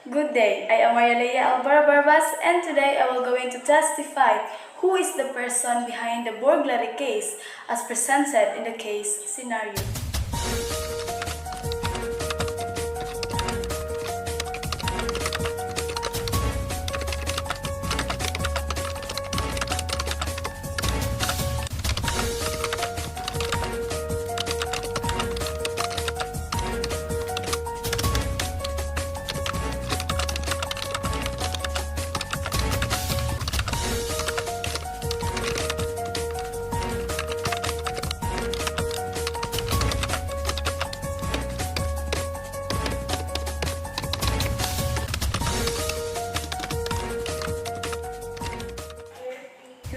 Good day, I am Marialea Alvaro Barbas and today I will going to testify who is the person behind the burglary case as presented in the case scenario.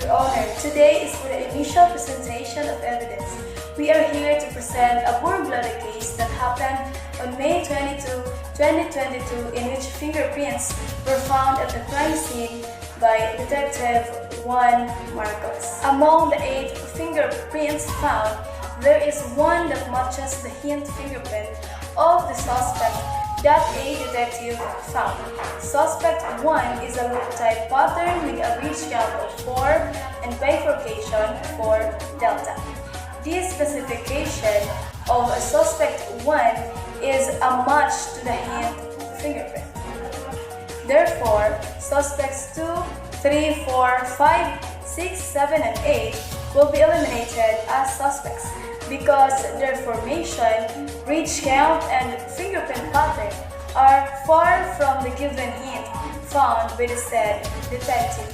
Your Honor, today is for the initial presentation of evidence. We are here to present a burglary case that happened on May 22, 2022 in which fingerprints were found at the crime scene by Detective Juan Marcos. Among the 8 fingerprints found, there is one that matches the hint fingerprint of the suspect that a detective found. Suspect 1 is a loop-type pattern with a ridge gap of 4 and bifurcation for delta. This specification of a suspect 1 is a match to the hint fingerprint. Therefore, suspects 2, 3, 4, 5, 6, 7, and 8 will be eliminated as suspects because their formation, ridge count, and fingerprint pattern are far from the given hint found by the said detective.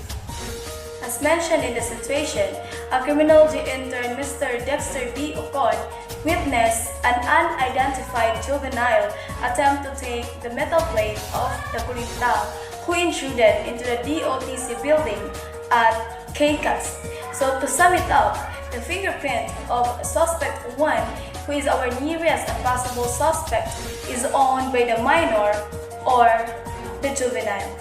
As mentioned in the situation, a criminology intern, Mr. Dexter B. Ocon, witnessed an unidentified juvenile attempt to take the metal plate of the Kulintang who intruded into the DOTC building at KCAS. So to sum it up, the fingerprint of suspect 1, who is our nearest and possible suspect, is owned by the minor or the juvenile.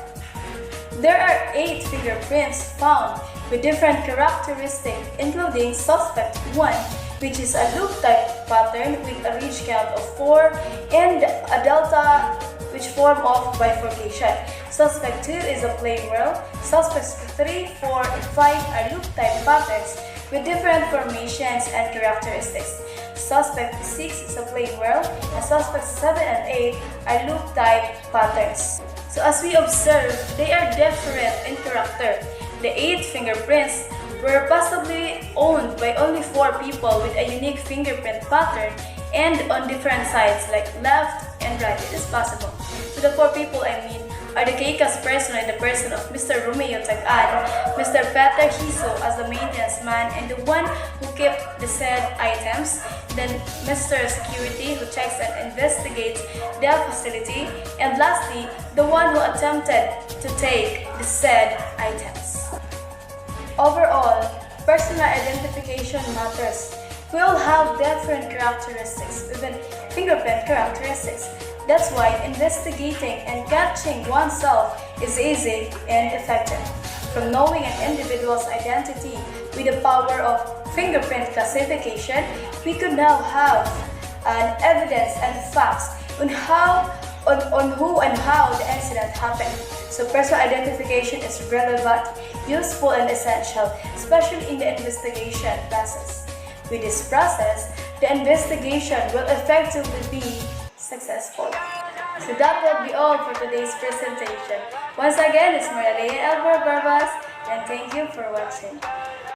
There are 8 fingerprints found with different characteristics, including suspect 1, which is a loop-type pattern with a ridge count of 4 and a delta which form of bifurcation. Suspect 2 is a plain whirl. Suspects 3, 4, and 5 are loop-type patterns with different formations and characteristics. Suspect 6 is a plain whirl, and suspects 7 and 8 are loop-type patterns. So as we observe, they are different in character. The 8 fingerprints were possibly owned by only 4 people with a unique fingerprint pattern and on different sides like left and right. It is possible. So the 4 people are the KCAS personnel in the person of Mr. Romeo Tagan, Mr. Peter Hiso as the maintenance man and the one who kept the said items, then Mr. Security who checks and investigates the facility, and lastly, the one who attempted to take the said items. Overall, personal identification matters. We all have different characteristics, even fingerprint characteristics. That's why investigating and catching oneself is easy and effective. From knowing an individual's identity with the power of fingerprint classification, we could now have an evidence and facts on who and how the incident happened. So personal identification is relevant, useful, and essential, especially in the investigation process. With this process, the investigation will effectively be successful. So that will be all for today's presentation. Once again, it's Marialea Alvaro Barbas, and thank you for watching.